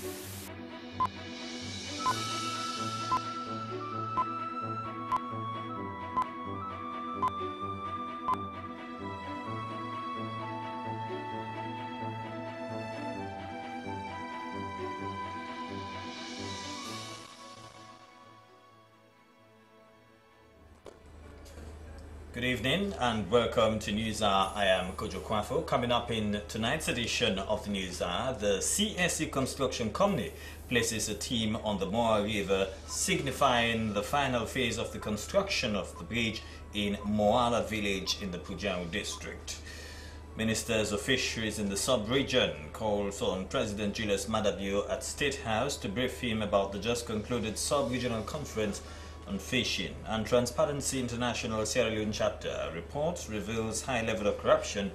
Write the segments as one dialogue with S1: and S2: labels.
S1: Good evening and welcome to News Hour. I am Kojo Kwafo. Coming up in tonight's edition of the News Hour, the CSE Construction Company places a team on the Moa River, signifying the final phase of the construction of the bridge in Moala village in the Pujao district. Ministers of Fisheries in the sub-region calls on President Julius Madabio at State House to brief him about the just concluded sub-regional conference on fishing. And Transparency International Sierra Leone chapter report reveals high level of corruption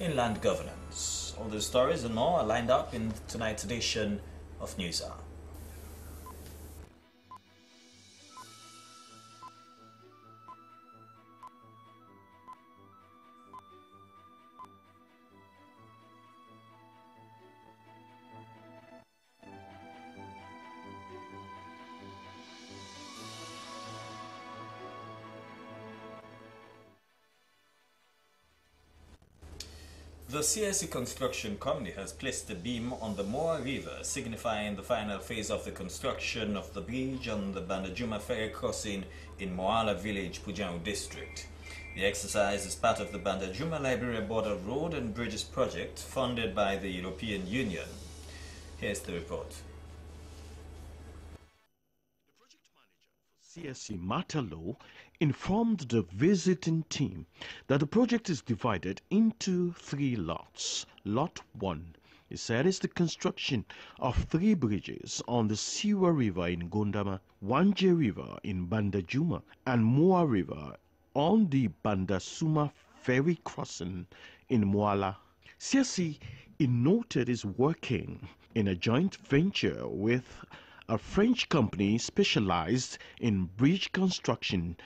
S1: in land governance. All these stories and more are lined up in tonight's edition of News Hour. The CSE Construction Company has placed a beam on the Moa River, signifying the final phase of the construction of the bridge on the Bandajuma ferry crossing in Moala village, Pujao district. The exercise is part of the Bandajuma-Liberia Border Road and Bridges project funded by the European Union. Here's the report.
S2: CSE Matalo informed the visiting team that the project is divided into 3 lots. Lot 1, he said, is the construction of 3 bridges on the Siwa River in Gondama, Wanje River in Bandajuma, and Moa River on the Bandasuma ferry crossing in Moala. CSE, he noted, is working in a joint venture with a French company specialized in bridge construction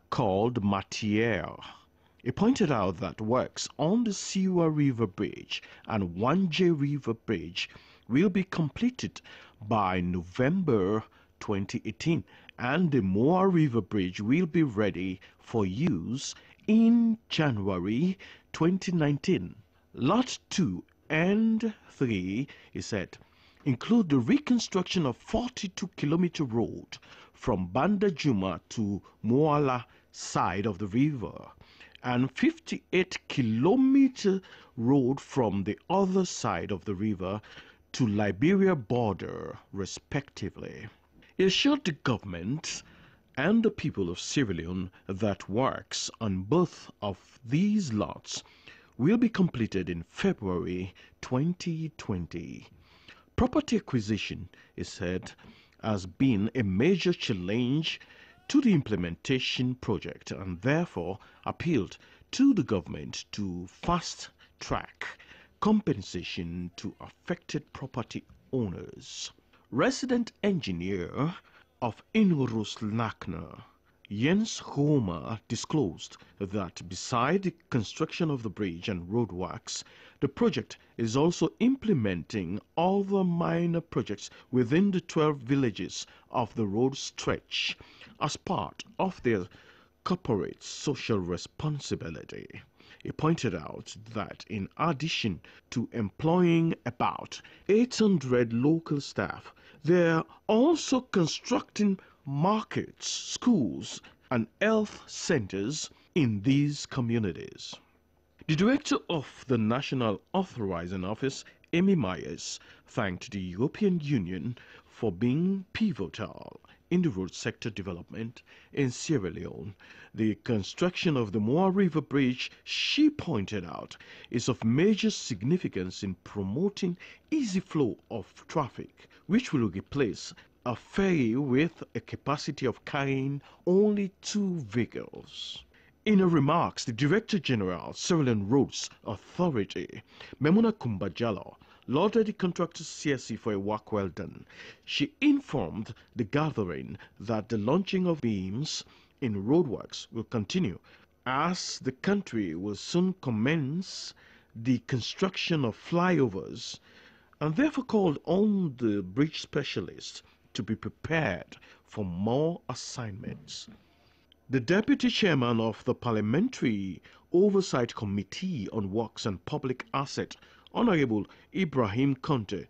S2: called Matière. He pointed out that works on the Siwa River Bridge and Wanje River Bridge will be completed by November 2018, and the Moa River Bridge will be ready for use in January 2019. Lot 2 and 3, he said, include the reconstruction of 42-kilometer road from Bandajuma to Moala side of the river and 58-kilometer road from the other side of the river to Liberia border, respectively. He assured the government and the people of Sierra Leone that works on both of these lots will be completed in February 2020. Property acquisition, he said, has been a major challenge to the implementation project and therefore appealed to the government to fast-track compensation to affected property owners. Resident engineer of Inruslakna, Jens Roma, disclosed that beside the construction of the bridge and roadworks, the project is also implementing other minor projects within the 12 villages of the road stretch as part of their corporate social responsibility. He pointed out that in addition to employing about 800 local staff, they are also constructing markets, schools, and health centers in these communities. The director of the National Authorizing Office, Amy Myers, thanked the European Union for being pivotal in the road sector development in Sierra Leone. The construction of the Moa River Bridge, she pointed out, is of major significance in promoting easy flow of traffic, which will replace a ferry with a capacity of carrying only 2 vehicles. In her remarks, the Director General, Sierra Leone Roads Authority, Memuna Kumbajalo, lauded the contractor CSE for a work well done. She informed the gathering that the launching of beams in roadworks will continue as the country will soon commence the construction of flyovers and therefore called on the bridge specialists to be prepared for more assignments. The Deputy Chairman of the Parliamentary Oversight Committee on Works and Public Asset, Honorable Ibrahim Conte,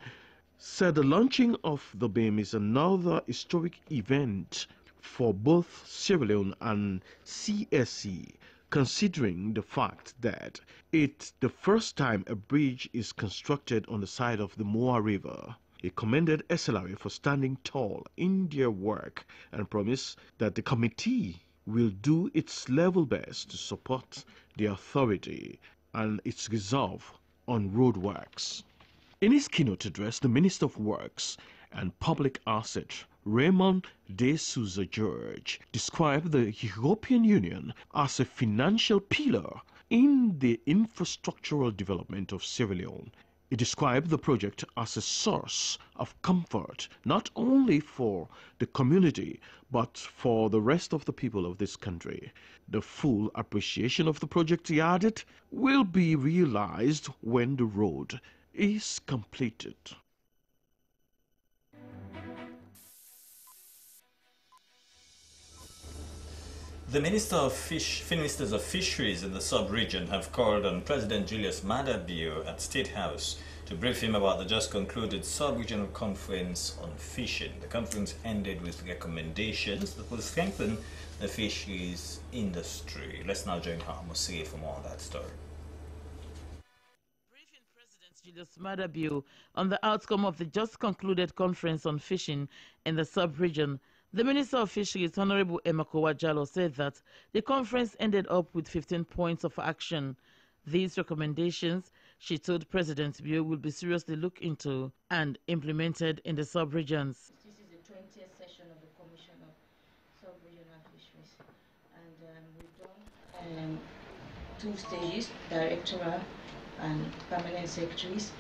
S2: said the launching of the BIM is another historic event for both Sierra Leone and CSE, considering the fact that it's the first time a bridge is constructed on the side of the Moa River. He commended SLRA for standing tall in their work and promised that the committee will do its level best to support the authority and its resolve on roadworks. In his keynote address, the Minister of Works and Public Asset, Raymond de Souza George, described the European Union as a financial pillar in the infrastructural development of Sierra Leone. He described the project as a source of comfort not only for the community but for the rest of the people of this country. The full appreciation of the project, he added, will be realized when the road is completed.
S1: The Ministers of Fisheries in the sub-region have called on President Julius Maada Bio at State House to brief him about the just concluded sub-regional conference on fishing. The conference ended with recommendations that will strengthen the fisheries industry. Let's now join Hamosir for more on that story.
S3: Briefing President Julius Maada Bio on the outcome of the just concluded conference on fishing in the sub-region, the Minister of Fisheries, Honorable Emakowa Jallo, said that the conference ended up with 15 points of action. These recommendations, she told President Bio, will be seriously looked into and implemented in the sub-regions.
S4: This is the 20th session of the Commission of Sub-Regional Fisheries, and we've done 2 stages, directorial and permanent secretaries.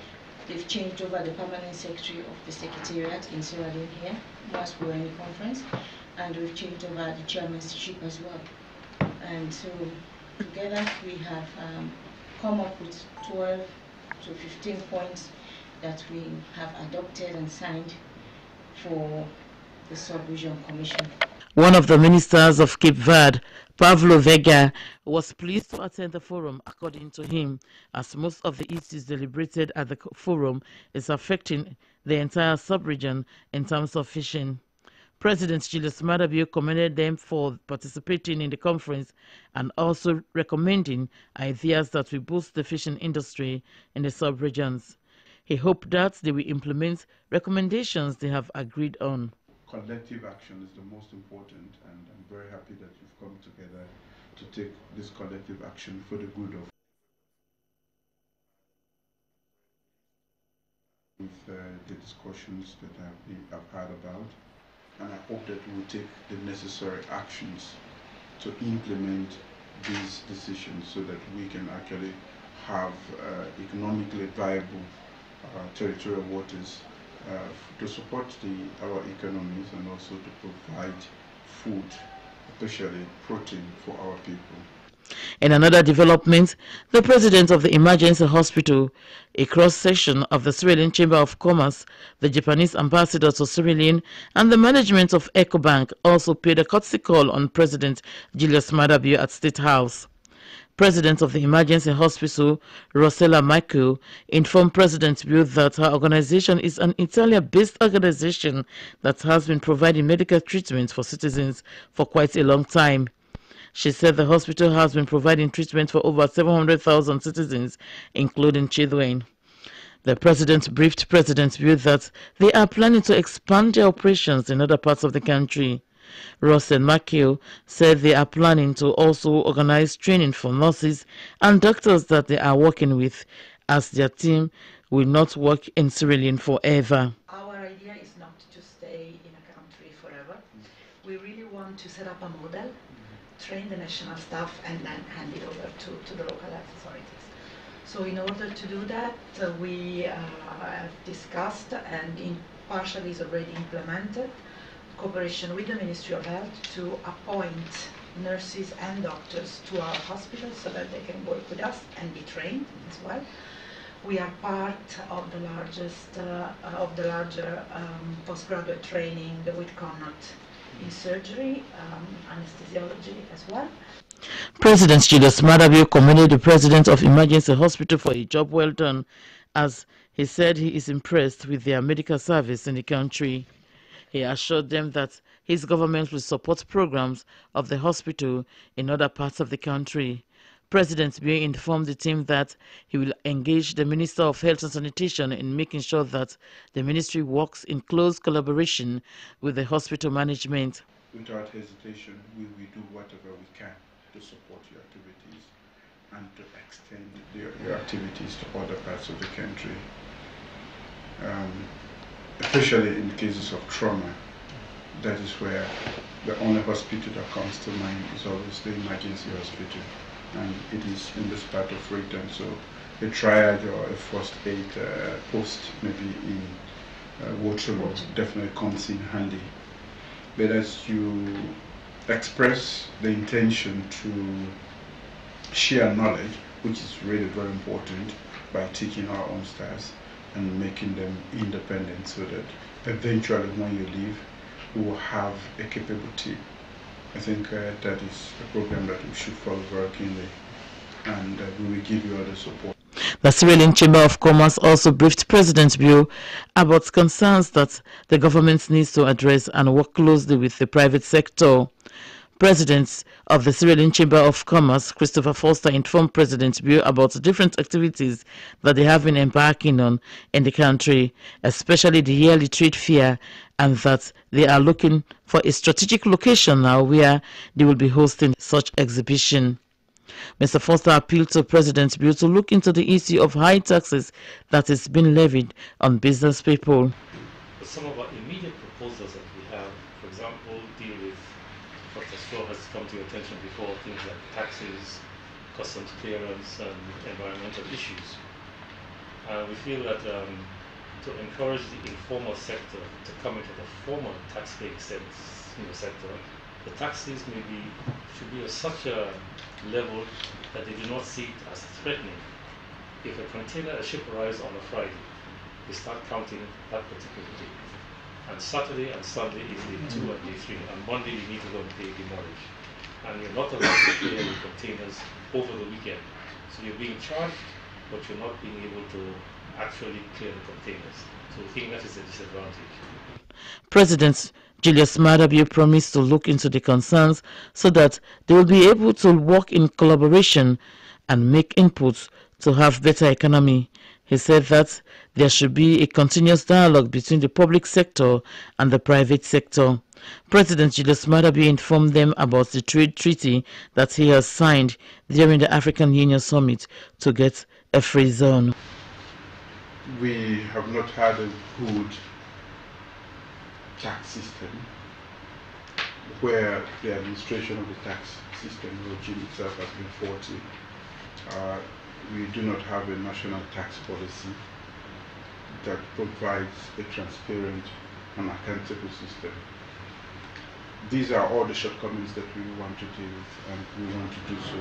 S4: They've changed over the permanent secretary of the Secretariat in Sierra Leone here, whilst we were in the conference, and we've changed over the chairmanship as well. And so together we have come up with 12 to 15 points that we have adopted and signed for the Sub-Region Commission.
S3: One of the ministers of Cape Verde, Pavlo Vega, was pleased to attend the forum, according to him, as most of the issues deliberated at the forum is affecting the entire sub-region in terms of fishing. President Julius Maada Bio commended them for participating in the conference and also recommending ideas that will boost the fishing industry in the sub-regions. He hoped that they will implement recommendations they have agreed on.
S5: Collective action is the most important, and I'm very happy that you've come together to take this collective action for the good of the discussions that I've had about, and I hope that we will take the necessary actions to implement these decisions so that we can actually have economically viable territorial waters to support our economies and also to provide food, especially protein, for our people.
S3: In another development, the president of the emergency hospital, a cross-section of the Sierra Leone Chamber of Commerce, the Japanese ambassador to Sierra Leone, and the management of EcoBank also paid a courtesy call on President Julius Maada Bio at State House. President of the emergency hospital, Rosella Michael, informed President Bio that her organization is an Italian-based organization that has been providing medical treatment for citizens for quite a long time. She said the hospital has been providing treatment for over 700,000 citizens, including children. The president briefed President Bio that they are planning to expand their operations in other parts of the country. Ross and Makio said they are planning to also organize training for nurses and doctors that they are working with, as their team will not work in Sierra Leone forever.
S6: Our idea is not to stay in a country forever. We really want to set up a model, train the national staff, and then hand it over to the local health authorities. So in order to do that, we have discussed and partially is already implemented cooperation with the Ministry of Health to appoint nurses and doctors to our hospitals so that they can work with us and be trained as well. We are part of the larger postgraduate training with CONNOT in surgery, anesthesiology as well.
S3: President Julius Maada commended the president of Emergency Hospital for a job well done, as he said he is impressed with their medical service in the country. He assured them that his government will support programs of the hospital in other parts of the country. President Bio informed the team that he will engage the Minister of Health and Sanitation in making sure that the ministry works in close collaboration with the hospital management.
S5: Without hesitation, we will do whatever we can to support your activities and to extend your activities to other parts of the country. Especially in cases of trauma, that is where the only hospital that comes to mind is always the emergency hospital, and it is in this part of Freetown. So a triage or a first aid post maybe in Waterloo definitely comes in handy. But as you express the intention to share knowledge, which is really very important, by teaching our own staffs and making them independent, so that eventually when you leave, we will have a capable team. I think that is a program that we should follow very keenly, and we will give you all the support.
S3: The Sierra Leone Chamber of Commerce also briefed President Bio about concerns that the government needs to address and work closely with the private sector. President of the Sierra Leone Chamber of Commerce, Christopher Foster, informed President Bio about the different activities that they have been embarking on in the country, especially the yearly trade fair, and that they are looking for a strategic location now where they will be hosting such exhibition. Mr. Foster appealed to President Bio to look into the issue of high taxes that is being levied on business people.
S7: Some of our immediate proposals that we have, for example, deal with what has come to your attention before, things like taxes, customs clearance, and environmental issues. We feel that to encourage the informal sector to come into the formal tax-paying sector, the taxes should be at such a level that they do not see it as threatening. If a ship arrives on a Friday, they start counting that particular day. And Saturday and Sunday is day 2 and day 3, and Monday you need to go and pay demurrage. And you're not allowed to clear your containers over the weekend. So you're being charged, but you're not being able to actually clear the containers. So we think that is a disadvantage.
S3: President Julius Maada promised to look into the concerns so that they will be able to work in collaboration and make inputs to have better economy. He said that there should be a continuous dialogue between the public sector and the private sector. President Julius Maada informed them about the trade treaty that he has signed during the African Union Summit to get a free zone.
S5: We have not had a good tax system where the administration of the tax system regime itself has been faulty. We do not have a national tax policy that provides a transparent and accountable system. These are all the shortcomings that we want to deal with, and we want to do so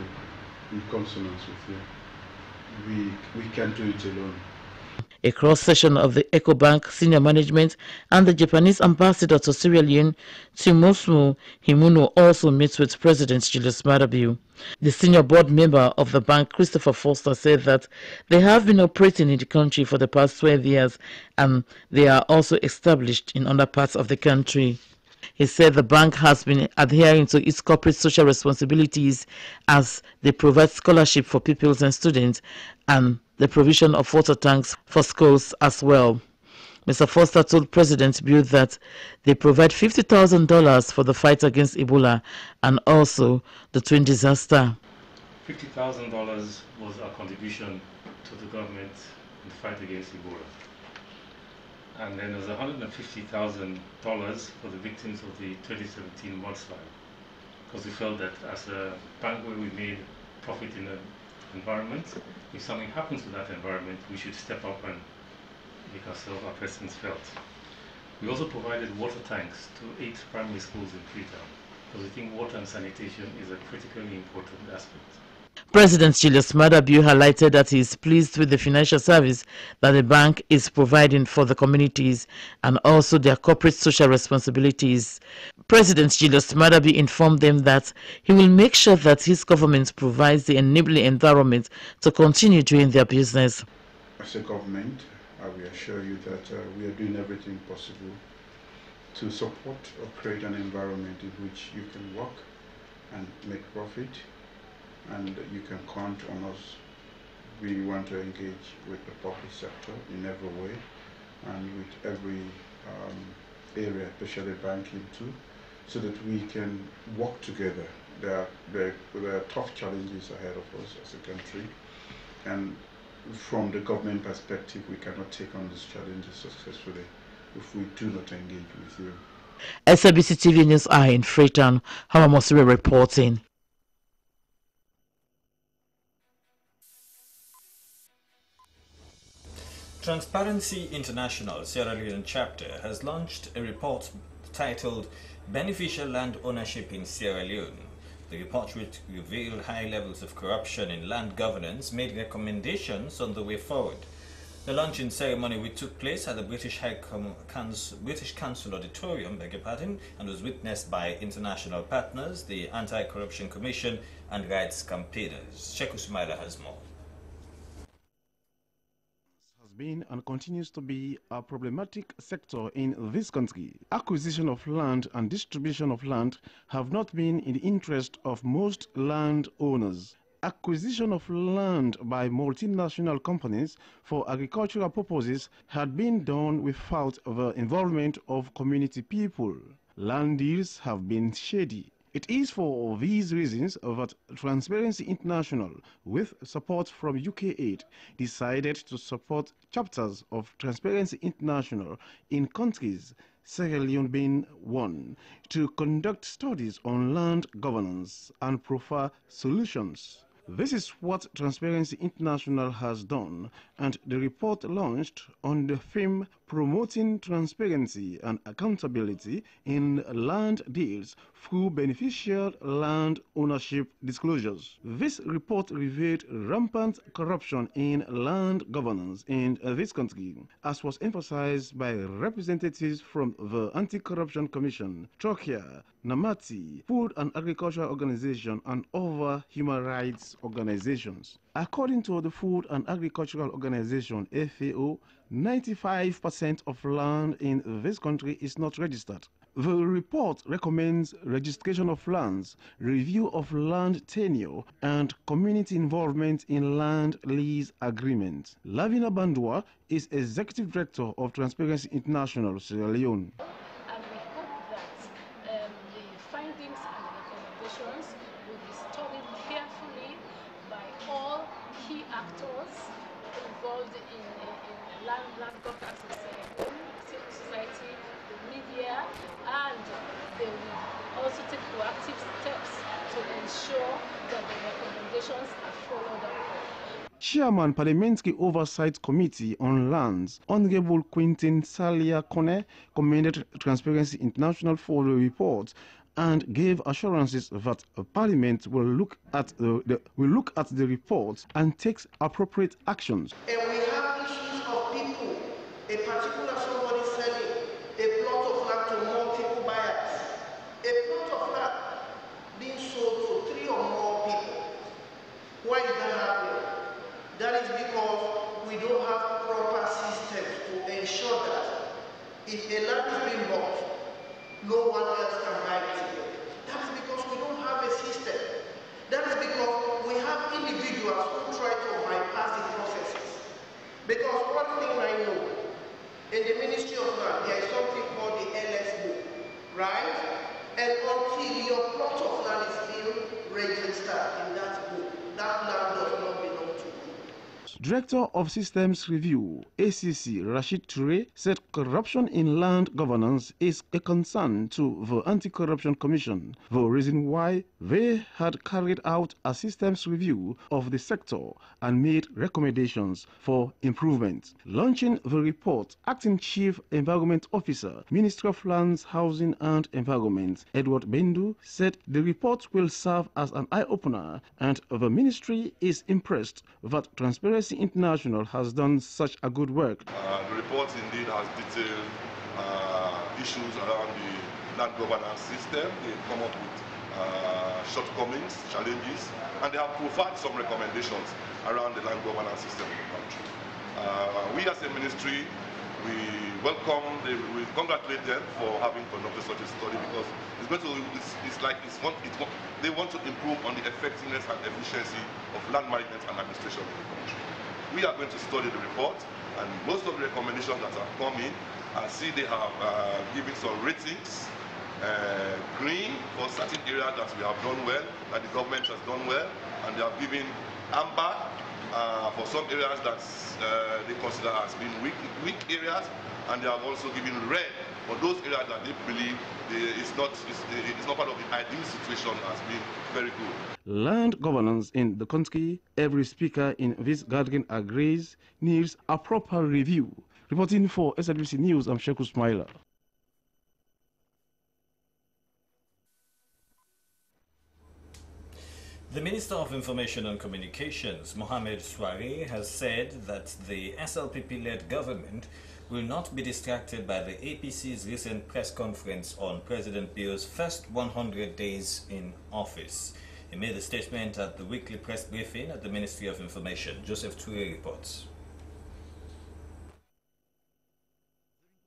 S5: in consonance with you. We can't do it alone.
S3: A cross-session of the EcoBank senior management and the Japanese ambassador to Sierra Leone, Timosuo Himuno, also met with President Julius Maada. The senior board member of the bank, Christopher Foster, said that they have been operating in the country for the past 12 years and they are also established in other parts of the country. He said the bank has been adhering to its corporate social responsibilities as they provide scholarship for pupils and students and the provision of water tanks for schools as well. Mr. Foster told President Bio that they provide $50,000 for the fight against Ebola and also the twin disaster.
S7: $50,000 was our contribution to the government in the fight against Ebola. And then there's $150,000 for the victims of the 2017 mudslide, because we felt that as a bank where we made profit in the environment, if something happens to that environment, we should step up and make ourselves, our presence felt. We also provided water tanks to 8 primary schools in Freetown, because we think water and sanitation is a critically important aspect.
S3: President Julius Maada Bio highlighted that he is pleased with the financial service that the bank is providing for the communities and also their corporate social responsibilities. President Julius Maada Bio informed them that he will make sure that his government provides the enabling environment to continue doing their business.
S5: As a government, I will assure you that we are doing everything possible to support or create an environment in which you can work and make profit, and you can count on us. We want to engage with the public sector in every way and with every area, especially banking too, so that we can work together. There are tough challenges ahead of us as a country, and from the government perspective, we cannot take on these challenges successfully if we do not engage with you.
S3: SABC TV News are in Freetown. Hawamosiri reporting.
S1: Transparency International Sierra Leone chapter has launched a report titled Beneficial Land Ownership in Sierra Leone. The report revealed high levels of corruption in land governance, made recommendations on the way forward. The launching ceremony, which took place at the British Council Auditorium, and was witnessed by international partners, the Anti-Corruption Commission, and rights campaigners. Sheikh Usmaila has more.
S2: Been and continues to be a problematic sector in this country. Acquisition of land and distribution of land have not been in the interest of most land owners. Acquisition of land by multinational companies for agricultural purposes had been done without the involvement of community people. Land deals have been shady. It is for these reasons that Transparency International, with support from UK Aid, decided to support chapters of Transparency International in countries, Sierra Leone being one, to conduct studies on land governance and proffer solutions. This is what Transparency International has done, and the report launched on the theme Promoting Transparency and Accountability in Land Deals through Beneficial Land Ownership Disclosures. This report revealed rampant corruption in land governance in this country, as was emphasized by representatives from the Anti-Corruption Commission, Trokia, Namati, Food and Agriculture Organization, and other human rights organizations. According to the Food and Agricultural Organization, FAO, 95% of land in this country is not registered. The report recommends registration of lands, review of land tenure, and community involvement in land lease agreements. Lavina Bandua is Executive Director of Transparency International, Sierra Leone.
S8: And we hope that the findings and recommendations will be studied carefully by all key actors involved in land governance in Sierra Leone, civil society, the media, and they will also take proactive steps to ensure that the recommendations are followed up.
S2: Chairman Parliamentary Oversight Committee on Lands, Honorable Quentin Salia Kone, commended Transparency International for the report and gave assurances that Parliament will look at the report and take appropriate actions.
S9: And we have issues of people, a particular somebody selling a plot of land to multiple buyers, a plot of land being sold to 3 or more people. Why is that happening? That is because we don't have proper systems to ensure that if a land is being bought, no one else can buy it again. That is because we don't have a system. That is because we have individuals who try to bypass the processes. Because one thing I know, in the Ministry of Land, there is something called the LS book, right? And until your plot of land is being registered in that book, that land does not belong to you.
S2: Director of Systems Review, ACC Rashid Toure, said corruption in land governance is a concern to the Anti-Corruption Commission, the reason why they had carried out a systems review of the sector and made recommendations for improvement. Launching the report, Acting Chief Environment Officer, Ministry of Lands, Housing and Environment, Edward Bendu, said the report will serve as an eye-opener and the ministry is impressed that Transparency International has done such a good work.
S10: The report indeed has detailed issues around the land governance system. They come up with shortcomings, challenges, and they have provided some recommendations around the land governance system in the country. We as a ministry, we congratulate them for having conducted such a study, because they want to improve on the effectiveness and efficiency of land management and administration in the country. We are going to study the report, and most of the recommendations that have come in, I see they have given some ratings, green for certain areas that we have done well, that the government has done well, and they have given amber for some areas that they consider as being weak areas, and they have also given red for those areas that they believe it's not part of the ideal situation as being very good.
S2: Land governance in the country, every speaker in this gathering agrees, needs a proper review. Reporting for SLBC News, I'm Sheku Smiler.
S1: The Minister of Information and Communications, Mohammed Swari, has said that the SLPP-led government will not be distracted by the APC's recent press conference on President Bio's first 100 days in office. He made a statement at the weekly press briefing at the Ministry of Information. Joseph Toure reports.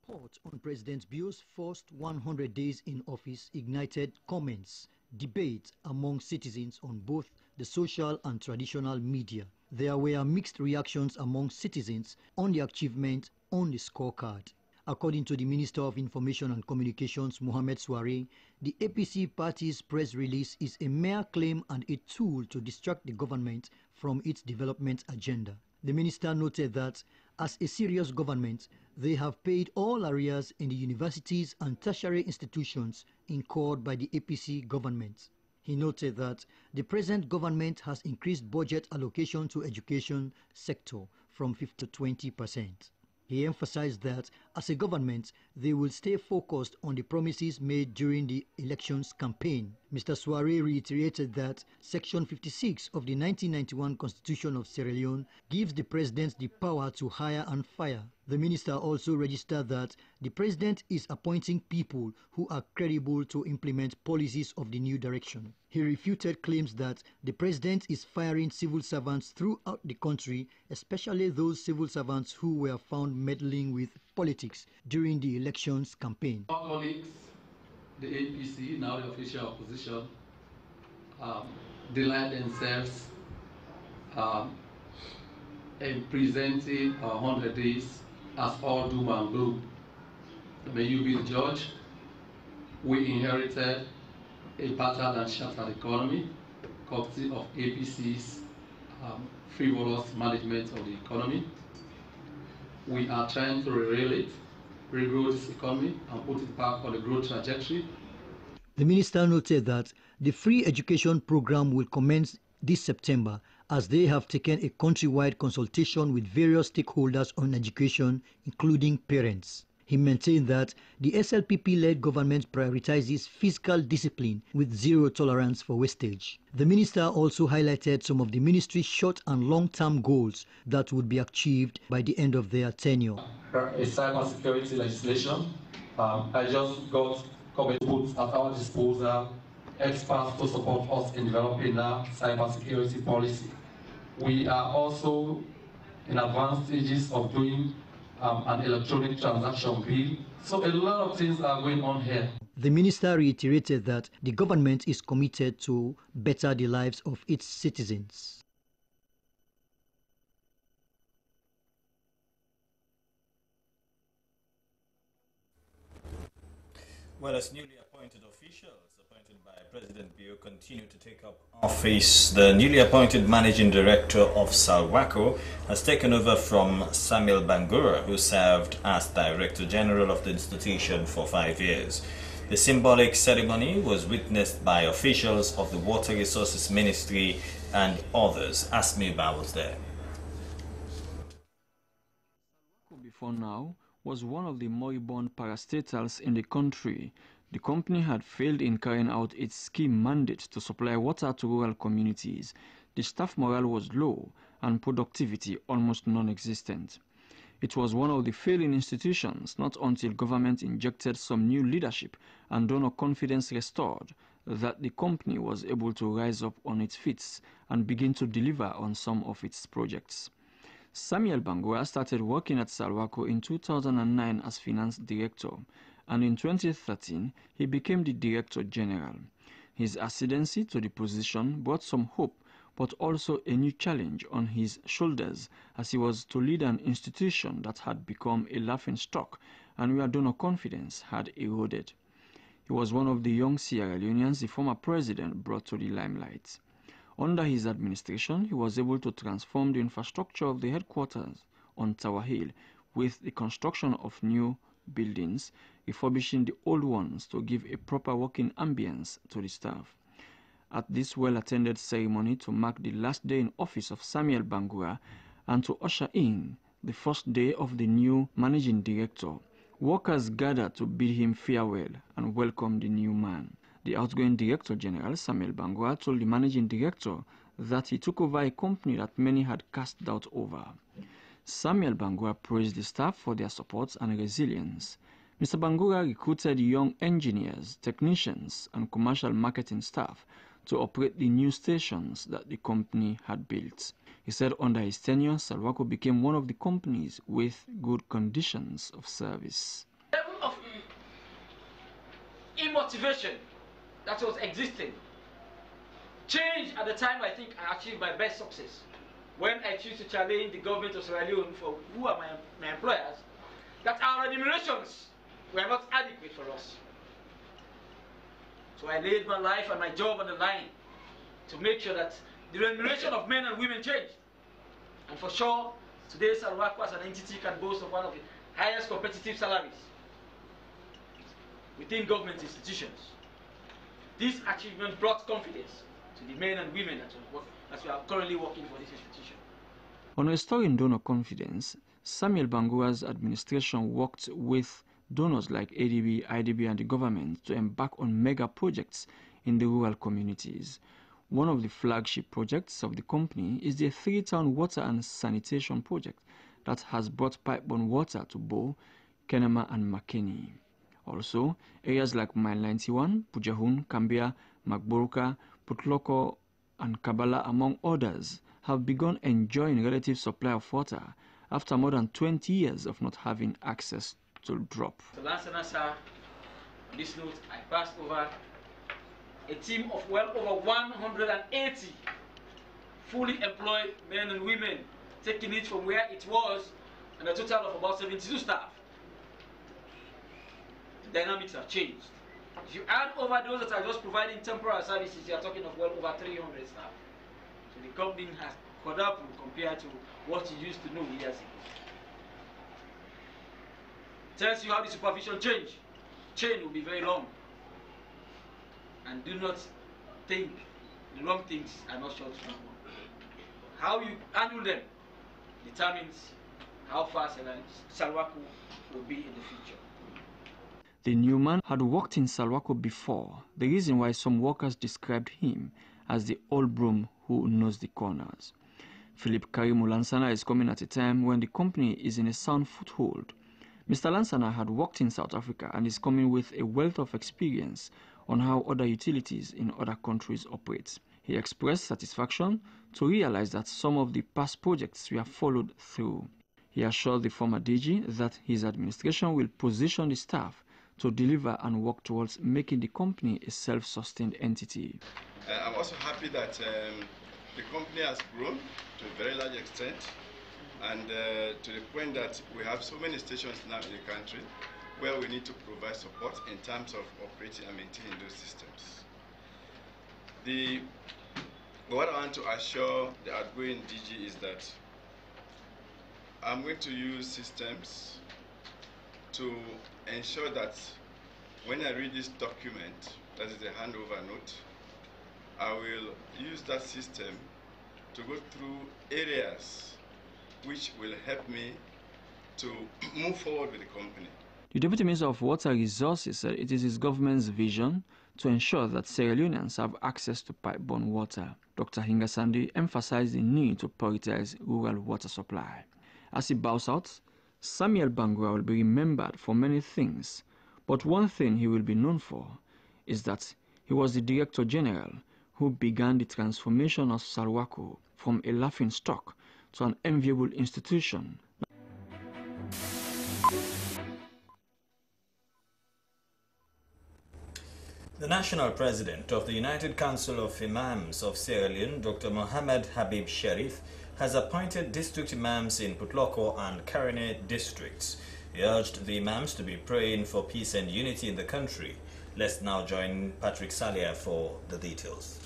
S11: The report on President Bio's first 100 days in office ignited comments, debate among citizens on both the social and traditional media. There were mixed reactions among citizens on the achievement on the scorecard. According to the Minister of Information and Communications, Mohammed Swari, the APC party's press release is a mere claim and a tool to distract the government from its development agenda. The minister noted that, as a serious government, they have paid all arrears in the universities and tertiary institutions incurred by the APC government. He noted that the present government has increased budget allocation to education sector from 50 to 20%. He emphasized that, as a government, they will stay focused on the promises made during the elections campaign. Mr. Swari reiterated that Section 56 of the 1991 Constitution of Sierra Leone gives the president the power to hire and fire. The minister also registered that the president is appointing people who are credible to implement policies of the new direction. He refuted claims that the president is firing civil servants throughout the country, especially those civil servants who were found meddling with politics during the elections campaign.
S12: Our colleagues, the APC, now the official opposition, delight themselves in presenting 100 days as all doom and gloom. May you be the judge. We inherited a battered and shattered economy, courtesy of APC's frivolous management of the economy. We are trying to regrow it, regrow this economy, and put it back on the growth trajectory.
S11: The minister noted that the free education program will commence this September, as they have taken a countrywide consultation with various stakeholders on education, including parents. He maintained that the SLPP-led government prioritizes fiscal discipline with zero tolerance for wastage. The minister also highlighted some of the ministry's short and long-term goals that would be achieved by the end of their tenure.
S12: A cybersecurity legislation. I just got comment put at our disposal experts to support us in developing that cybersecurity policy. We are also in advanced stages of doing an electronic transaction bill. So a lot of things are going on here.
S11: The minister reiterated that the government is committed to better the lives of its citizens.
S1: Well, as newly appointed appointed officials appointed by President Bio continue to take up office. The newly appointed managing director of SalwaCo has taken over from Samuel Bangura, who served as director general of the institution for 5 years. The symbolic ceremony was witnessed by officials of the Water Resources Ministry and others. Asmiba was there.
S13: Before now was one of the moribund parastatals in the country. The company had failed in carrying out its scheme mandate to supply water to rural communities. The staff morale was low and productivity almost non-existent. It was one of the failing institutions not until government injected some new leadership and donor confidence restored that the company was able to rise up on its feet and begin to deliver on some of its projects. Samuel Bangura started working at SalwaCo in 2009 as finance director, and in 2013 he became the director general. His ascendancy to the position brought some hope, but also a new challenge on his shoulders, as he was to lead an institution that had become a laughingstock and where donor confidence had eroded. He was one of the young Sierra Leoneans the former president brought to the limelight. Under his administration, he was able to transform the infrastructure of the headquarters on Tower Hill with the construction of new buildings, refurbishing the old ones to give a proper working ambience to the staff. At this well-attended ceremony to mark the last day in office of Samuel Bangura and to usher in the first day of the new managing director, workers gathered to bid him farewell and welcome the new man. The outgoing Director General, Samuel Bangura, told the Managing Director that he took over a company that many had cast doubt over. Samuel Bangura praised the staff for their support and resilience. Mr. Bangura recruited young engineers, technicians, and commercial marketing staff to operate the new stations that the company had built. He said under his tenure, SalwaCo became one of the companies with good conditions of service.
S14: The level of immotivation that was existing changed at the time. I think I achieved my best success when I chose to challenge the government of Sierra Leone, for who are my employers, that our remunerations were not adequate for us. So I laid my life and my job on the line to make sure that the remuneration of men and women changed. And for sure, today SalwaCo as an entity can boast of one of the highest competitive salaries within government institutions. This achievement brought confidence to the men and women that we are currently working for this institution.
S13: On restoring donor confidence, Samuel Bangura's administration worked with donors like ADB, IDB and the government to embark on mega projects in the rural communities. One of the flagship projects of the company is the 3-town water and sanitation project that has brought pipeborne water to Bo, Kenema and Makeni. Also, areas like Mile 91, Pujahun, Kambia, Magboruka, Putloko and Kabala, among others, have begun enjoying relative supply of water after more than 20 years of not having access to drop.
S14: So sir, on this note, I passed over a team of well over 180 fully employed men and women, taking it from where it was and a total of about 72 staff. The dynamics have changed. If you add over those that are just providing temporary services, you are talking of well over 300 staff. So the company has quadrupled compared to what you used to know years ago. Tells you how the supervision chain will be very long. And do not think the wrong things are not short term. How you handle them determines how fast SalwaCo will be in the future.
S13: The new man had worked in SalwaCo before, the reason why some workers described him as the old broom who knows the corners. Philip Karimu Lansana is coming at a time when the company is in a sound foothold. Mr. Lansana had worked in South Africa and is coming with a wealth of experience on how other utilities in other countries operate. He expressed satisfaction to realize that some of the past projects were followed through. He assured the former DG that his administration will position the staff to deliver and work towards making the company a self-sustained entity.
S15: I'm also happy that the company has grown to a very large extent, and to the point that we have so many stations now in the country where we need to provide support in terms of operating and maintaining those systems. What I want to assure the outgoing DG is that I'm going to use systems to ensure that when I read this document, that is the handover note, I will use that system to go through areas which will help me to move forward with the company.
S13: The Deputy Minister of Water Resources said it is his government's vision to ensure that Sierra Leoneans have access to pipe-borne water. Dr. Hingasandi emphasized the need to prioritize rural water supply. As he bows out, Samuel Bangura will be remembered for many things, but one thing he will be known for is that he was the Director General who began the transformation of SalwaCo from a laughingstock to an enviable institution.
S1: The National President of the United Council of Imams of Sierra Leone, Dr. Mohammed Habib Sharif, has appointed district imams in Putloko and Karine districts. He urged the imams to be praying for peace and unity in the country. Let's now join Patrick Salia for the details.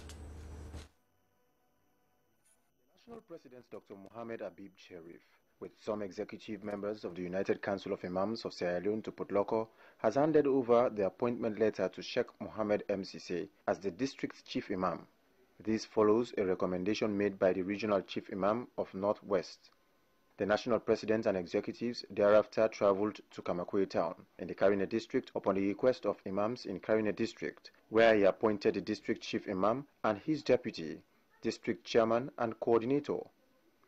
S16: The National President, Dr. Mohammed Habib Sharif, with some executive members of the United Council of Imams of Sierra Leone to Putloko, has handed over the appointment letter to Sheikh Mohammed MCC as the district's chief imam. This follows a recommendation made by the regional chief imam of Northwest. The national president and executives thereafter traveled to Kamakwe town in the Karine district upon the request of imams in Karine district, where he appointed the district chief imam and his deputy, district chairman and coordinator.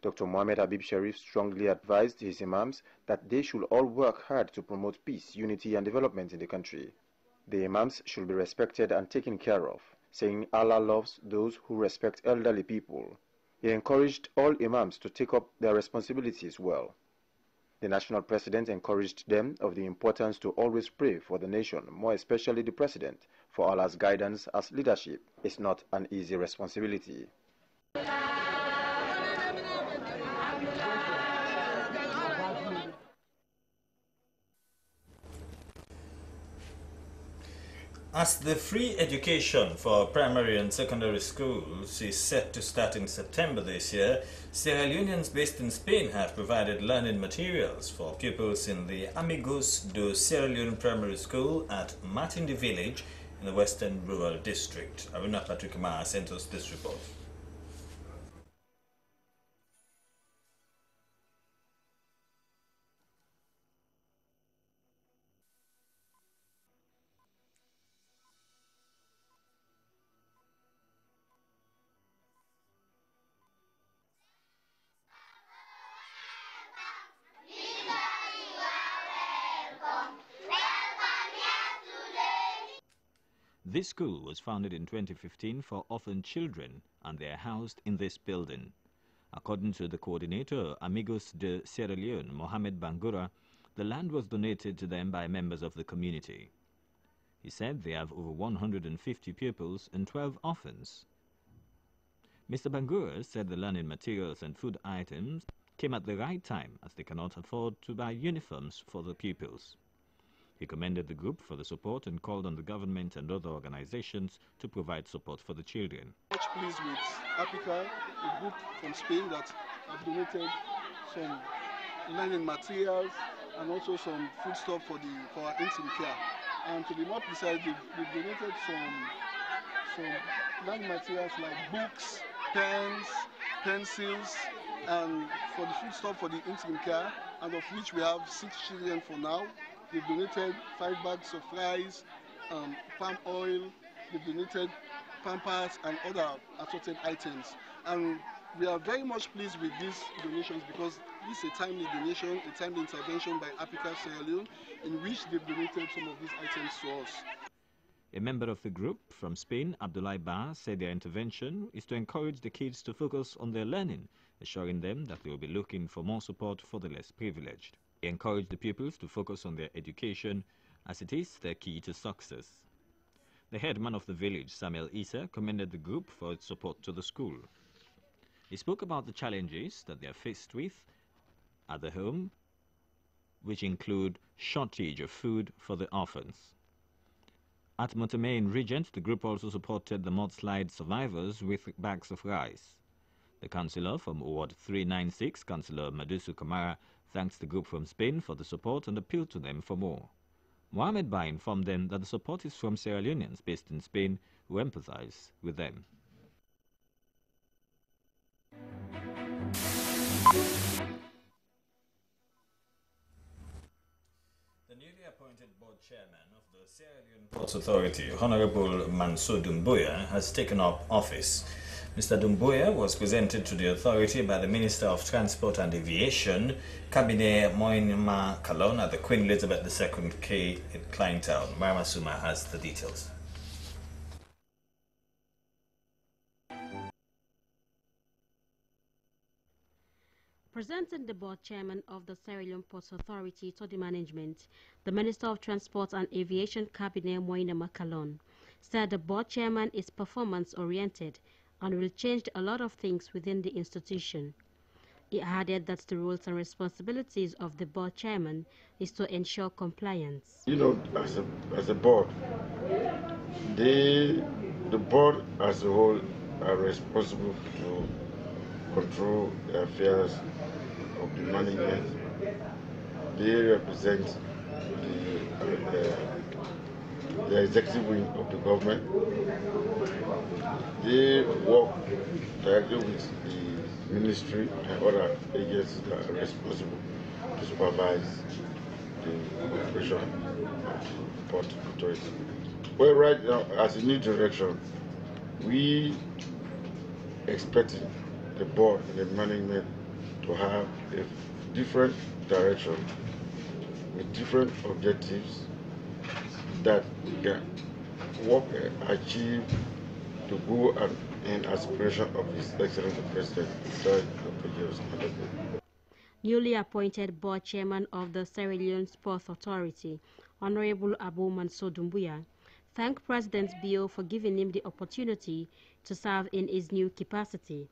S16: Dr. Mohammed Habib Sharif strongly advised his imams that they should all work hard to promote peace, unity and development in the country. The imams should be respected and taken care of, saying Allah loves those who respect elderly people. He encouraged all imams to take up their responsibilities well. The national president encouraged them of the importance to always pray for the nation, more especially the president, for Allah's guidance, as leadership is not an easy responsibility.
S1: As the free education for primary and secondary schools is set to start in September this year, Sierra Leoneans based in Spain have provided learning materials for pupils in the Amigos do Sierra Leone Primary School at Matindi Village in the Western Rural District. Aruna Patrick Ma sent us this report.
S17: This school was founded in 2015 for orphan children, and they are housed in this building. According to the coordinator, Amigos de Sierra Leone, Mohammed Bangura, the land was donated to them by members of the community. He said they have over 150 pupils and 12 orphans. Mr. Bangura said the learning materials and food items came at the right time, as they cannot afford to buy uniforms for the pupils. He commended the group for the support and called on the government and other organizations to provide support for the children.
S18: Much pleased with Africa, a group from Spain that have donated some learning materials and also some foodstuff for our infant care. And to be more precise, they've donated some learning materials like books, pens, pencils, and for the foodstuff for the infant care, and of which we have 6 children for now. They've donated 5 bags of rice, palm oil, they've donated pampers and other assorted items. And we are very much pleased with these donations because this is a timely donation, a timely intervention by Africa Sierra Leone, in which they've donated some of these items to us.
S17: A member of the group from Spain, Abdullah Ba, said their intervention is to encourage the kids to focus on their learning, assuring them that they will be looking for more support for the less privileged. He encouraged the pupils to focus on their education, as it is their key to success. The headman of the village, Samuel Issa, commended the group for its support to the school. He spoke about the challenges that they are faced with at the home, which include shortage of food for the orphans. At Motame in Regent, the group also supported the mudslide survivors with bags of rice. The councillor from Ward 396, Councillor Madusu Kamara, thanks the group from Spain for the support and appealed to them for more. Mohamed Ba informed them that the support is from Sierra Leoneans based in Spain who empathize with them.
S1: The newly appointed board chairman of the Sierra Leone Ports Authority, Honorable Mansour Doumbouya, has taken up office. Mr. Doumbouya was presented to the authority by the Minister of Transport and Aviation, Cabinet Moinma Kalon, at the Queen Elizabeth II Quay in Kleintown. Marama Suma has the details.
S19: Presenting the board chairman of the Sierra Leone Ports Authority to the management, the Minister of Transport and Aviation Cabinet Moinma Kalon said the board chairman is performance-oriented and will change a lot of things within the institution. He added that the roles and responsibilities of the board chairman is to ensure compliance.
S20: You know, as a board, the board as a whole are responsible to control the affairs of the management. They represent the executive wing of the government. They work directly with the ministry and other agencies that are responsible to supervise the operation of the port authority. Well, right now, as a new direction, we expecting the board and the management to have a different direction with different objectives that we can work and achieve to go and aspiration of His Excellency President.
S19: Newly appointed board chairman of the Sierra Leone Ports Authority, Honorable Abu Mansour Doumbouya, thanked President Bio for giving him the opportunity to serve in his new capacity.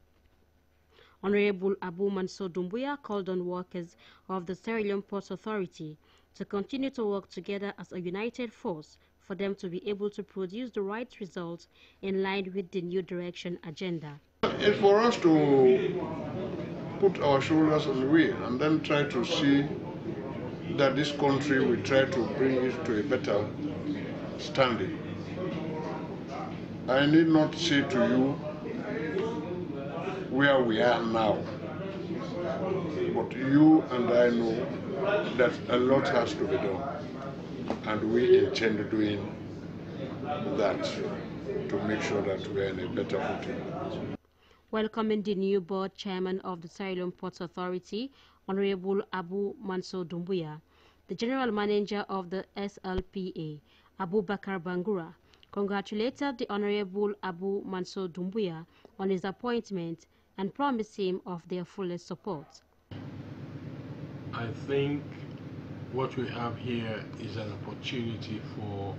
S19: Honorable Abu Mansour Doumbouya called on workers of the Sierra Leone Ports Authority to continue to work together as a united force for them to be able to produce the right results in line with the new direction agenda.
S18: It's for us to put our shoulders on the wheel and then try to see that this country will try to bring it to a better standing. I need not say to you where we are now, but you and I know that a lot has to be done, and we intend doing that to make sure that we are in a better footing.
S19: Welcoming the new board chairman of the Sierra Leone Ports Authority, Honorable Abu Mansour Doumbouya, the general manager of the SLPA, Abu Bakar Bangura, congratulated the Honorable Abu Mansour Doumbouya on his appointment and promised him of their fullest support.
S21: I think what we have here is an opportunity for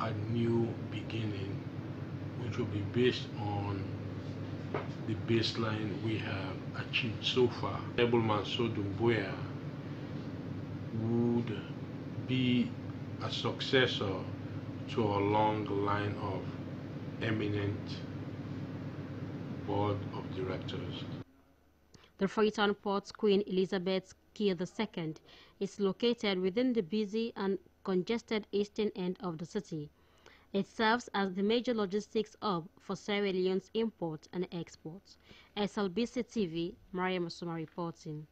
S21: a new beginning, which will be based on the baseline we have achieved so far. Honorable Mansour Doumbouya would be a successor to a long line of eminent board of directors.
S19: The Freetown Port's Queen Elizabeth Quay II is located within the busy and congested eastern end of the city. It serves as the major logistics hub for Sierra Leone's imports and exports. SLBC TV, Maria Masuma reporting.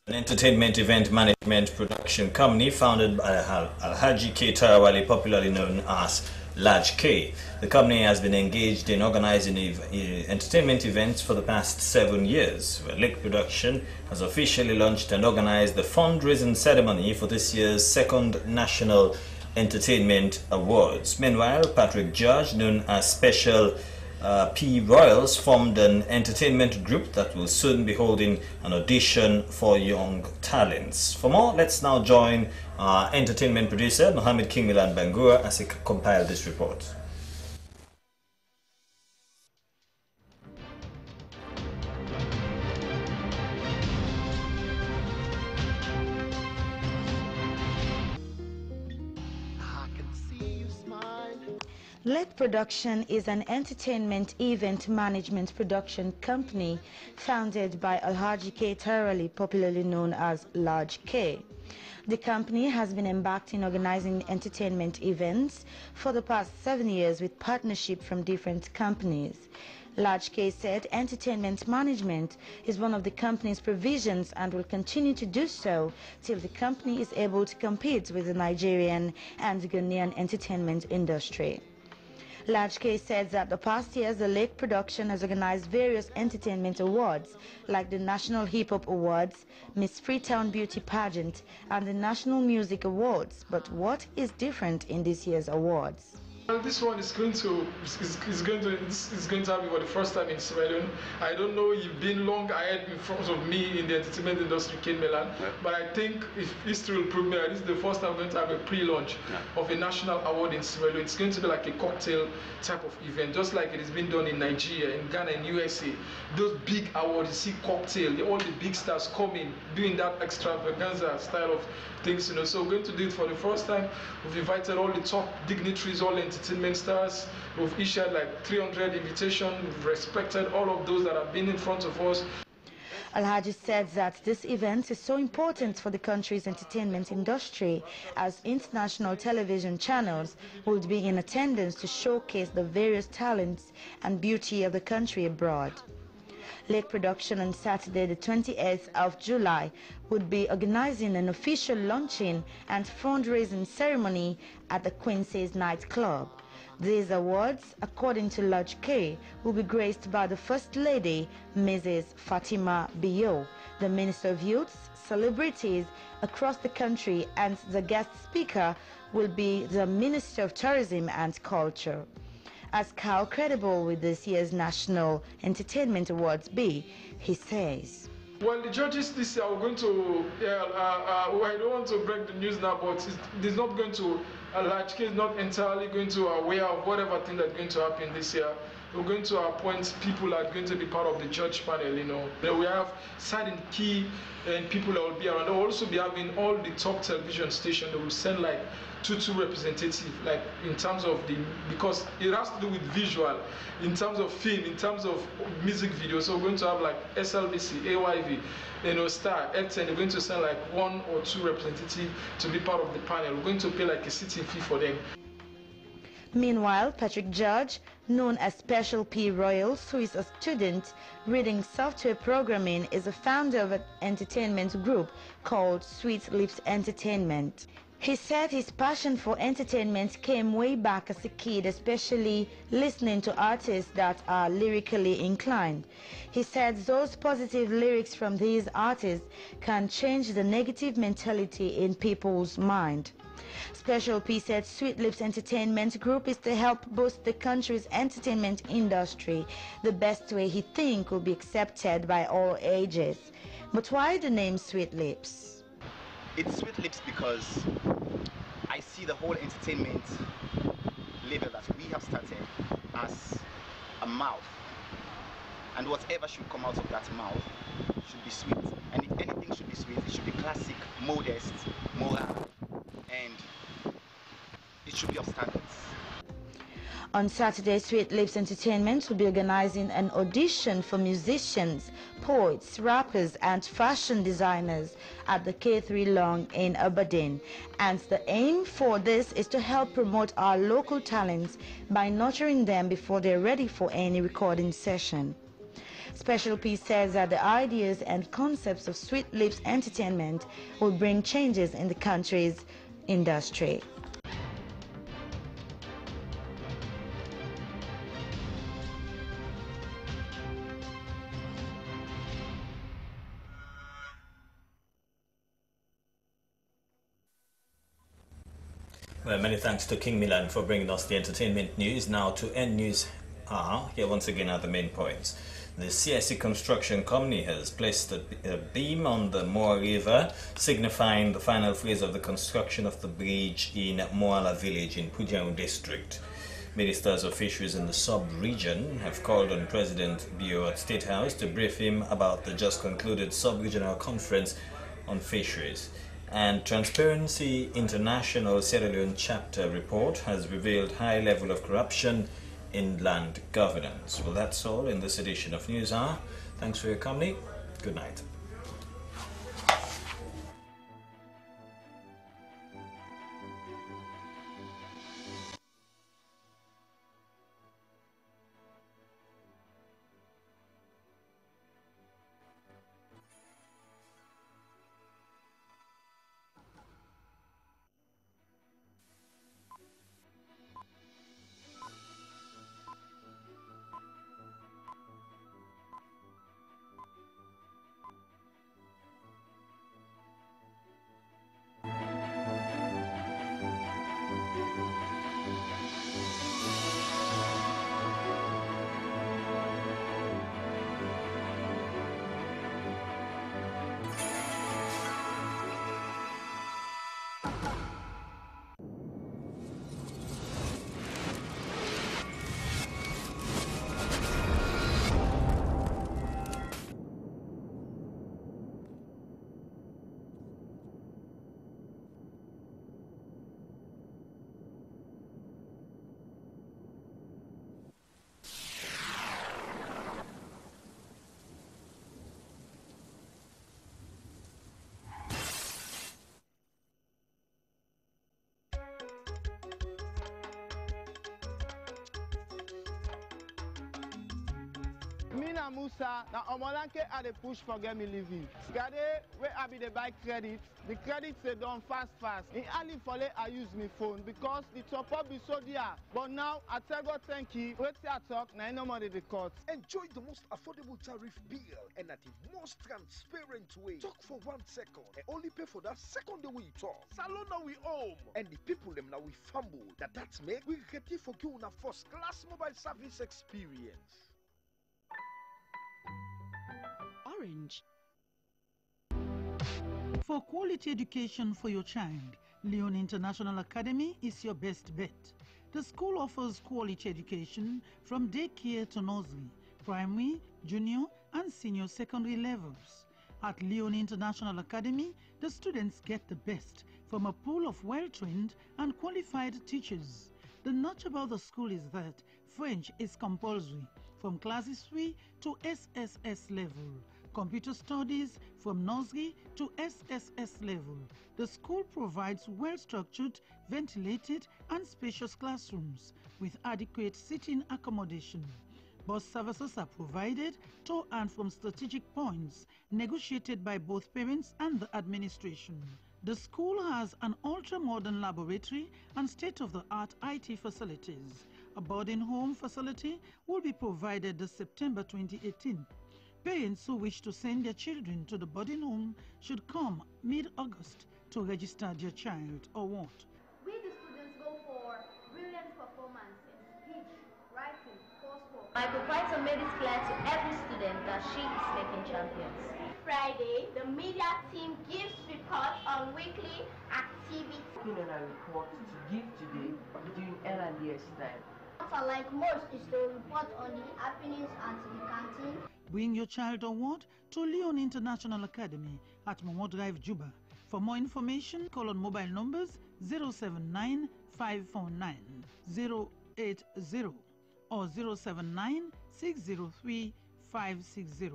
S1: An entertainment event management production company founded by Alhaji K. Tarawali, popularly known as Large K. The company has been engaged in organizing entertainment events for the past 7 years. Lake Production has officially launched and organized the fundraising ceremony for this year's second National Entertainment Awards. Meanwhile, Patrick George, known as Special P. Royals, formed an entertainment group that will soon be holding an audition for young talents. For more, let's now join our entertainment producer, Mohammed Kingmilan Bangura, as he compiled this report.
S4: Lake Production is an entertainment event management production company founded by Alhaji K. Tarali, popularly known as Large K. The company has been embarked in organizing entertainment events for the past 7 years with partnership from different companies. Large K said entertainment management is one of the company's provisions and will continue to do so till the company is able to compete with the Nigerian and Ghanaian entertainment industry. Large K said that the past years the Lake Production has organized various entertainment awards like the National Hip Hop Awards, Miss Freetown Beauty Pageant and the National Music Awards. But what is different in this year's awards?
S22: Well, this one is going to happen for the first time in Sierra Leone. I don't know, you've been long ahead in front of me in the entertainment industry, Ken Milan, but I think if history will prove me that this is the first time we're going to have a pre-launch of a national award in Sierra Leone. It's going to be like a cocktail type of event, just like it has been done in Nigeria, in Ghana, in USA. Those big awards, you see cocktail, all the big stars coming, doing that extravaganza style of things, So we're going to do it for the first time. We've invited all the top dignitaries, all the entertainment stars. We've issued like 300 invitations. We've respected all of those that have been in front of us.
S4: Alhaji said that this event is so important for the country's entertainment industry as international television channels would be in attendance to showcase the various talents and beauty of the country abroad. Lake Production on Saturday the 28th of July would be organizing an official launching and fundraising ceremony at the Quincy's nightclub. These awards, according to Large K, will be graced by the First Lady, Mrs. Fatima Bio, the Minister of Youth, celebrities across the country, and the guest speaker will be the Minister of Tourism and Culture. Asked how credible will this year's National Entertainment Awards be, he says,
S22: well, the judges this year are going to, I don't want to break the news now, but it's not going to, Large K is not entirely going to aware of whatever thing that's going to happen this year. We're going to appoint people that are going to be part of the judge panel, We have certain key people that will be around. They'll also be having all the top television stations. They will send like two representatives, like in terms of because it has to do with visual, in terms of film, in terms of music video. So we're going to have like SLBC, AYV, Star, F10. We're going to send like 1 or 2 representatives to be part of the panel. We're going to pay like a sitting fee for them.
S4: Meanwhile, Patrick George, known as Special P Royals, who is a student reading software programming, is a founder of an entertainment group called Sweet Lips Entertainment. He said his passion for entertainment came way back as a kid, especially listening to artists that are lyrically inclined. He said those positive lyrics from these artists can change the negative mentality in people's mind. Special P said Sweet Lips Entertainment Group is to help boost the country's entertainment industry the best way he thinks will be accepted by all ages. But why the name Sweet Lips?
S23: It's Sweet Lips because I see the whole entertainment label that we have started as a mouth, and whatever should come out of that mouth should be sweet. And if anything should be sweet, it should be classic, modest, moral, and it should be of standards.
S4: On Saturday, Sweet Lips Entertainment will be organizing an audition for musicians, poets, rappers and fashion designers at the K3 Long in Aberdeen. And the aim for this is to help promote our local talents by nurturing them before they're ready for any recording session. Special P says that the ideas and concepts of Sweet Lips Entertainment will bring changes in the country's industry.
S1: Well, many thanks to King Milan for bringing us the entertainment news. Now to end news. Here once again are the main points. The CSE Construction Company has placed a beam on the Moa River, signifying the final phase of the construction of the bridge in Moala village in Pujaun district. Ministers of Fisheries in the sub-region have called on President Bio at State House to brief him about the just concluded sub-regional conference on fisheries. And Transparency International Sierra Leone chapter report has revealed high level of corruption in land governance. Well, that's all in this edition of News Hour. Thanks for your company. Good night.
S5: Mina Musa, na Omolanke are the push for get me living. Skade, where I be the buy credit, the credit say done fast. In Ali Fole, I use my phone because the top up is so dear. But now, I tell God thank you, wait till I talk, na no money the court.
S6: Enjoy the most affordable tariff bill and at the most transparent way. Talk for 1 second and only pay for that second way we talk. Salon now we home. And the people them now we fumble. That's make we ready for you on a first class mobile service experience.
S7: Orange. For quality education for your child, Leon International Academy is your best bet. The school offers quality education from daycare to nursery, primary, junior, and senior secondary levels. At Leon International Academy, the students get the best from a pool of well-trained and qualified teachers. The notch about the school is that French is compulsory from classes 3 to SSS level. Computer studies from nursery to SSS level. The school provides well-structured, ventilated and spacious classrooms with adequate sitting accommodation. Bus services are provided to and from strategic points negotiated by both parents and the administration. The school has an ultra-modern laboratory and state-of-the-art IT facilities. A boarding home facility will be provided this September 2018. Parents who wish to send their children to the boarding home should come mid-August to register their child or what.
S24: We the students go for brilliant performance in speech, writing, coursework. Michael Python made it clear to every student that she is making champions. Friday, the media team gives reports on weekly activities.
S25: Working on a report to give today during L&DS time.
S24: What I like most is to report on the happenings at the canteen.
S7: Bring your child or what to Leon International Academy at Momo Drive, Juba. For more information, call on mobile numbers 079 549 080 or 079 603 560.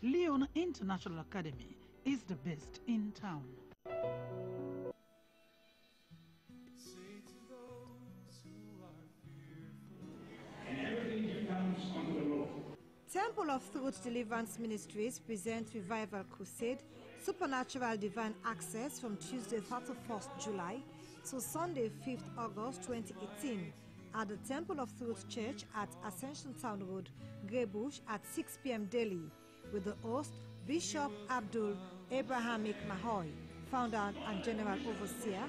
S7: Leon International Academy is the best in town.
S26: Temple of Truth Deliverance Ministries presents Revival Crusade, Supernatural Divine Access from Tuesday 31st July to Sunday 5th August 2018 at the Temple of Truth Church at Ascension Town Road, Greybush at 6 p.m. daily with the host Bishop Abdul Abrahamic Mahoy, founder and general overseer.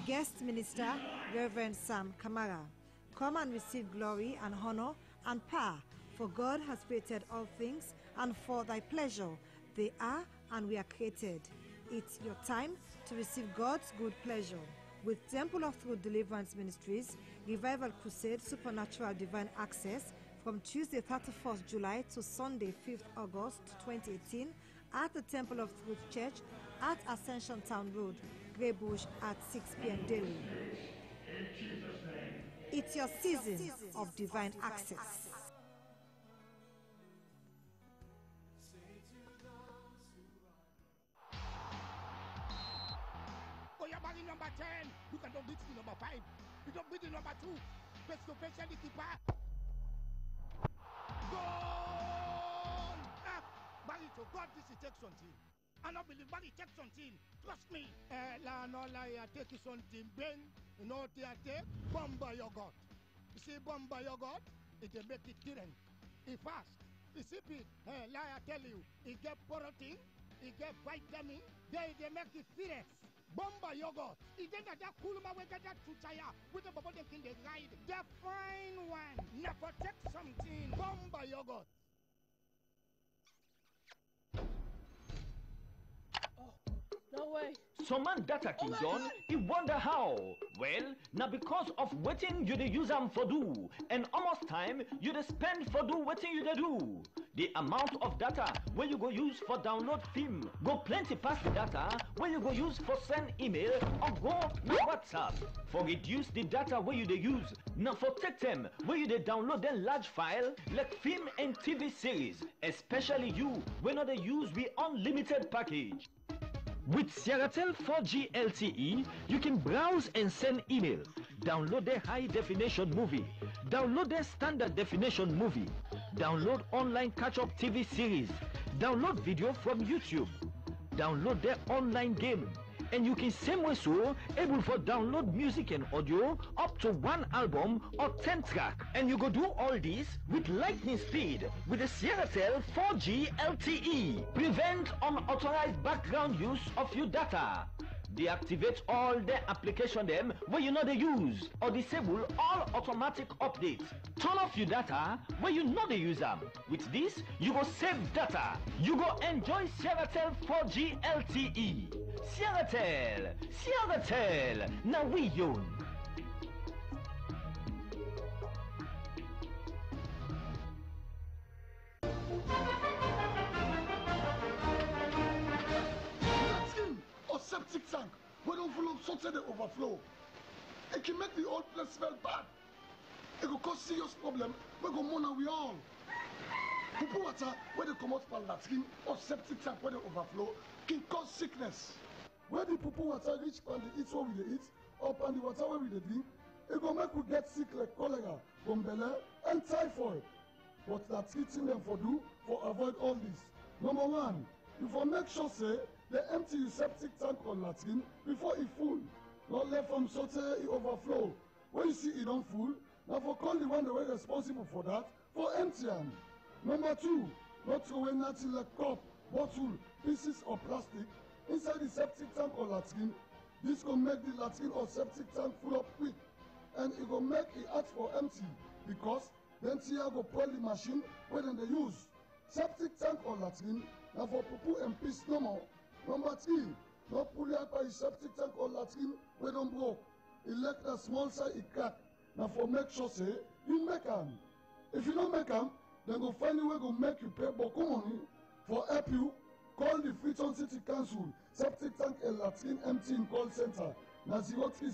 S26: Guest minister, Reverend Sam Kamara. Come and receive glory and honor and power, for God has created all things, and for thy pleasure they are and we are created. It's your time to receive God's good pleasure. with Temple of Truth Deliverance Ministries Revival Crusade Supernatural Divine Access from Tuesday 31st July to Sunday 5th August 2018 at the Temple of Truth Church at Ascension Town Road, Grey Bush at 6 p.m. daily. It's your season of divine access.
S2: Oh, you're bagging number 10. You can don't beat the number 5. You don't beat the number 2. Face to face, the keeper. Goal! Barry, to God, this is take something. I don't believe Barry take something. Trust me. La no lie, take something. Ben, you know what they take? Bomba yogurt. You see bomba yogurt? It will make it drink. It fast. You see it? Lie, I tell you. It get protein. It get vitamin. They make it fierce. Bomba yogurt. It then that cool my way get that chuchaya with the bubble in the ride. The fine one. Never take something. Bomba yogurt.
S3: No way.
S8: Some man data king done, he wonder how. Well, now because of waiting you the use them for do, and almost time you the spend for do waiting you the do. The amount of data where you go use for download film go plenty past the data where you go use for send email or go na WhatsApp. For reduce the data where you the use, now for take them where you the download them large file like film and TV series, especially you when not they use the unlimited package. With Sierratel 4G LTE, you can browse and send email, download the high definition movie, download the standard definition movie, download online catch-up TV series, download video from YouTube, download the online game, and you can same way so able for download music and audio up to 1 album or 10 track, and you go do all this with lightning speed with the Sierratel 4G LTE. Prevent unauthorized background use of your data. Deactivate all the application them where you know they use, or disable all automatic updates. Turn off your data where you know they use them. With this, you go save data. You go enjoy Sierratel 4G LTE. Sierratel, now we own.
S9: Or septic tank, we don't follow something they overflow. It can make the old place smell bad. It will cause serious problem. We go mourn and we all. People water where they come out from latrine or septic tank where they overflow can cause sickness. Where the poo water reach and the eat what we eat, or and the water where we drink, it will make we get sick like cholera, bombele, and typhoid. But that's treating them for do for avoid all this. Number 1, you for make sure say they empty your septic tank or latrine before it full. Not let from so it overflow. When you see it don't full, now for call the one that were responsible for that for empty them. Number 2, not throw away nothing like cup, bottle, pieces of plastic inside the septic tank or latrine. This will make the latrine or septic tank full up quick, and it will make it hard for empty because then Tia go spoil the machine where then they use. Septic tank or latrine now for poo and piss no more. Number 3, not pull out by septic tank or latrine where don't broke. It like the small side it crack. Now for make sure say you make them. If you don't make them, then go find a way to make you pay beaucoup money for help you. Call the Freetown City Council septic tank and latrine emptying call center. Now 030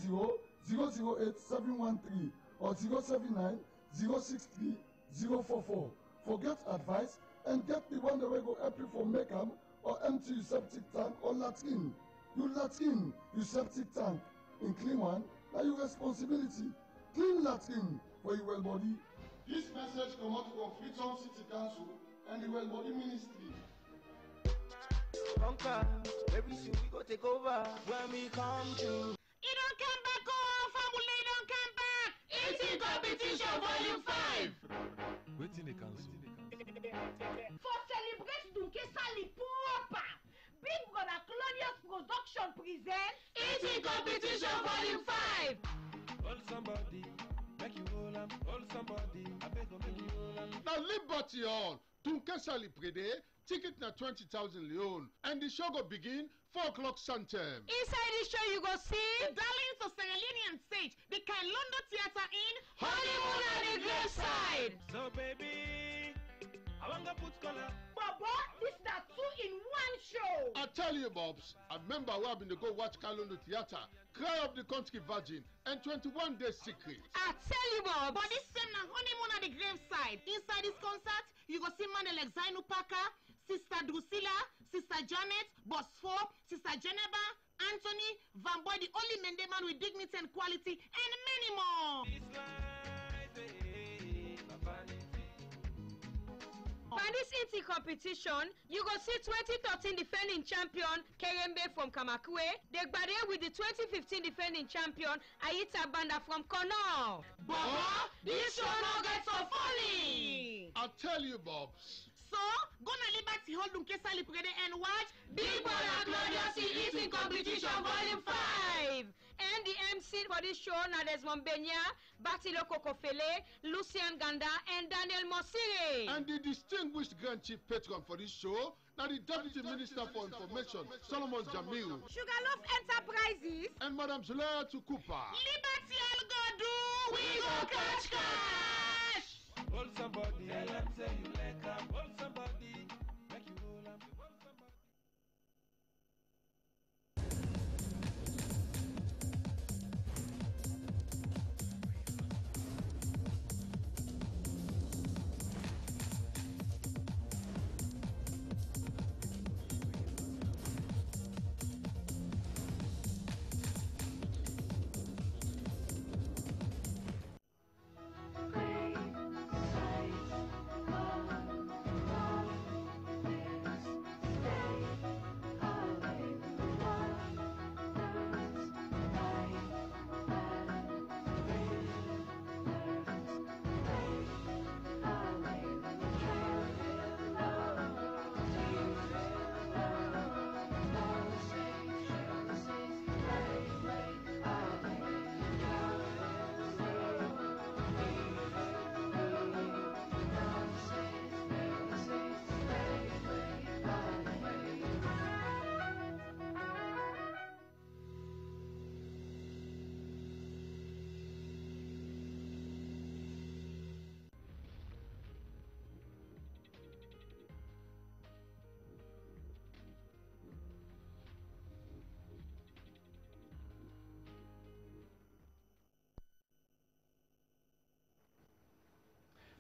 S9: 008 713 or 079 063 044. For get advice and get the one that will go help you for make them or empty your septic tank or latrine. You latrine, your septic tank. In clean one, now your responsibility. Clean latrine for your well body. This message comes out from Freetown City Council and the Well Body Ministry.
S10: Conquer, every soon we go take over when we come to.
S2: It don't come back, oh, family don't come back. It's in competition volume 5.
S12: Waiting the council.
S2: For celebrate Dunke Sali Papa, Big Brother Claudius Production presents It's in competition volume 5.
S12: Hold somebody, make you hold somebody. I beg you, make you hold
S27: Now liberty on. Dunke Sali Prede,
S9: Ticket na 20,000 leon, and the show go begin 4 o'clock Santem.
S11: Inside the show you go see
S13: Darlings of Sierra Leone and Sage, the Kailondo Theatre in
S11: Honeymoon at the Graveside.
S12: So baby, I want to put color.
S13: Baba, this is a 2-in-1 show.
S9: I tell you, Bobs, I remember we have been to go watch Kailondo Theatre, Cry of the Country Virgin, and 21 Days Secret.
S11: I tell you, Bob.
S13: But this same na Honeymoon at the Graveside. Inside this concert, you go see Man Alexainu Parker, Sister Drusilla, Sister Janet, Boss 4, Sister Geneva, Anthony, Van Boy, the only man with dignity and quality, and many more.
S11: For this inti competition, you go see 2013 defending champion Kerembe from Kamakwe. They gbade with the 2015 defending champion Ayita Banda from Kono.
S13: Baba, this show no get so funny.
S9: I tell you, Bobs.
S13: So, go na Liberty Hall Dunkesa Liprede and watch
S11: Big Brother Glorious Eating Competition Volume 5. And the MC for this show na Desmond Benya, Batilo Kokofele, Lucian Ganda, and Daniel Mosire.
S9: And the distinguished Grand Chief Patron for this show na the Deputy Minister for Information, Solomon Jamil.
S13: Sugarloaf Enterprises.
S9: And Madam Zulaya Tukupa.
S13: Liberty Hall go do, we go catch cash.
S12: Hold somebody, tell them say you like them. Hold somebody, make you hold them. Hold somebody.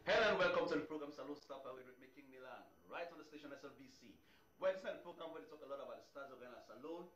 S14: Hello and welcome to the program Salute Stopper with Making Milan, right on the station SLBC. Well, this is the program where they talk a lot about the stars of Ghana Salone,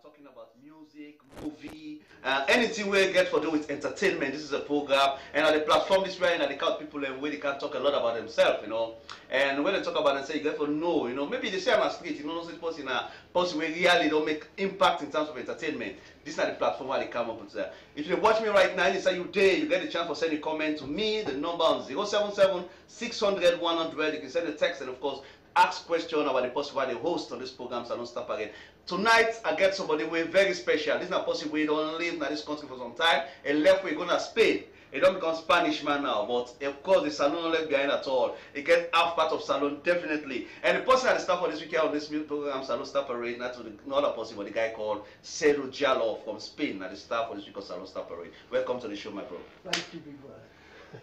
S14: talking about music, movie, anything we get for do with entertainment. This is a program, and at the platform this way, and they count people and where they can talk a lot about themselves, you know. And when they talk about and say, you get for know, you know, maybe they say on the street, you know, this person where really don't make impact in terms of entertainment. This is not the platform where they come up with that. If you watch me right now, inside you day, you get the chance for sending a comment to me. The number on 077 600 100. You can send a text and of course ask question about the person why they host on this program, so don't stop again. Tonight I get somebody way very special. This is not possible. We don't live in this country for some time. And left we're gonna Spain. He don't become Spanish man now, but of course the salon don't left behind at all. He gets half part of salon definitely. And the person at the staff for this weekend on this program, Salon Star Parade, not to the other person, but the guy called Cedro Jallo from Spain, at the staff for this week of Salon Star Parade. Welcome to the show, my bro.
S15: Thank you, big boy.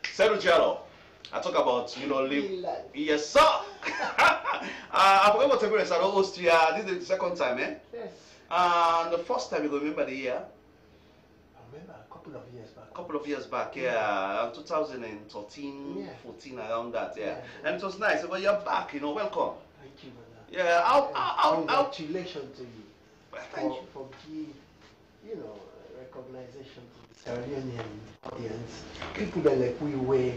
S14: Cedro Jallo. I talk about, you know, live. Yes, sir. I forgot what I said. Austria. This is the second time, eh?
S15: Yes.
S14: The first time, you go remember the year?
S15: I remember a couple of years back.
S14: A couple of years back, yeah. 2013, 14, around that, yeah. And it was nice. But you're back, you know. Welcome.
S15: Thank you, brother.
S14: Yeah.
S15: Congratulations to you.
S14: Thank you.
S15: For you know, recognition to the Sierra Leonean audience. People that like we were.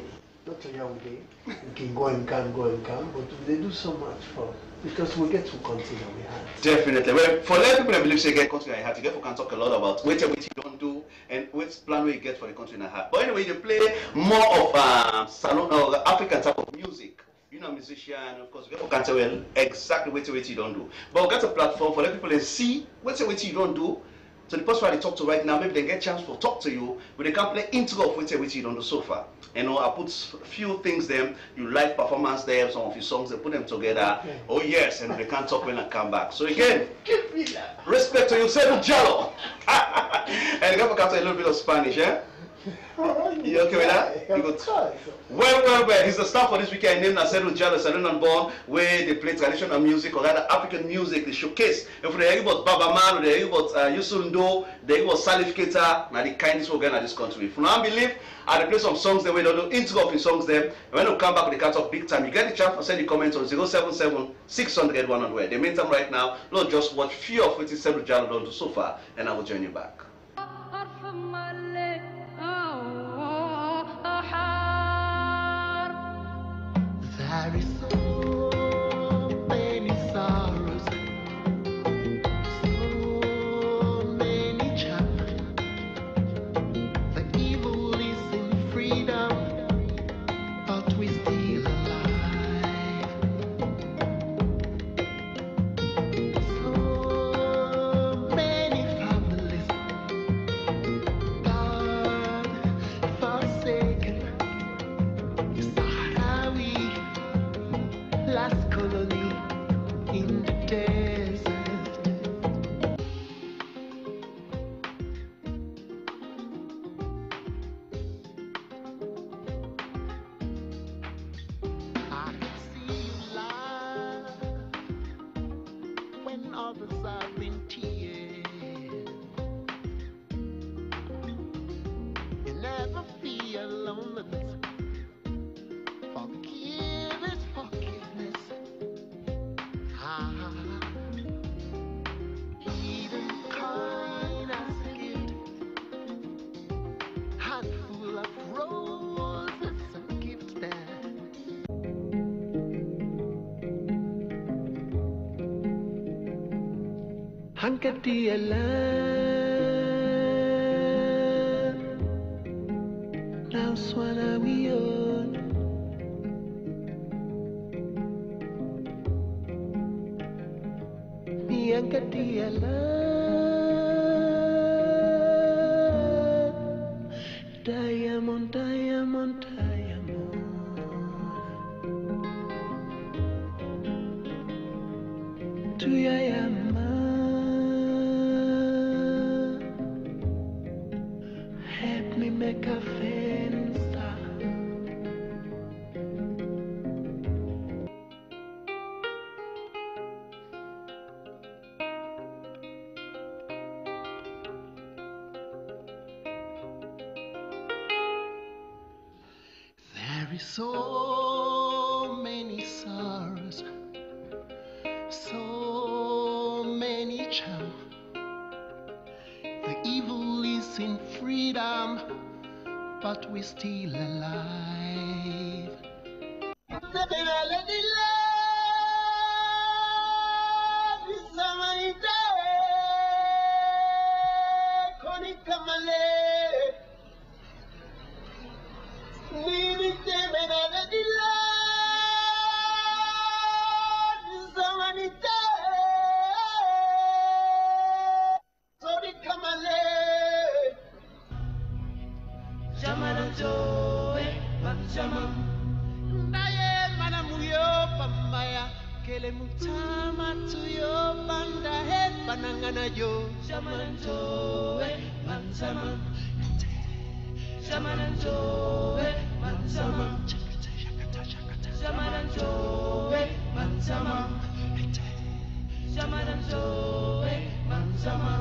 S15: Not a young day. We can go and come, but they do so much for because we get to consider we had.
S14: Definitely. Well, for a lot of people that believe say get country in a hat, you can talk a lot about what you don't do and which plan you get for the country in a hat. But anyway, you play more of salon or African type of music. You know, musician, of course, people can tell exactly what you don't do. But we got a platform for let people see what you don't do. So the person I talk to right now, maybe they get a chance to talk to you, but they can play intro of with you on the sofa. You know, I put a few things them, you live performance there, some of your songs, they put them together. Okay. Oh yes, and they can't talk when I come back. So again, respect to you, Sedu Jallo. And you can talk a little bit of Spanish, eh? You okay with that? You good? Well. He's the star for this weekend named Sedu Jallo, Salon and Born, where they play traditional music or rather African music, they showcase. If they hear about Baba Man, they hear about Yusundo, they hear about Salif Keita, now the kindest organ in this country. If you don't believe, I play some songs there, we don't do intro of the songs there. And when you come back with the cut off big time, you get the chance to send the comments on 077 600 100. The meantime right now, don't just watch few of what Sedu Jallo done so far, and I will join you back.
S16: There is so many sorrows, so many challenges. The evil is in freedom, but we still alive. So many families, God forsaken. Sahrawi, last colony in the desert. I can see you laugh when others are in tears. You never feel loneliness. Forgive is forgiveness. Even kind as a gift, handful of roses and gifts there. Hankati now swana we on. Mi hankati diamond, diamond, diamond. To Yayama, help me make a fence. There is so many sorrows, so many charms. The evil is in freedom, but we're still alive. Kele mutama tuyo banda he banangana yo Shamananto manzama Shamananto manzama Shamananto manzama Shamananto manzama.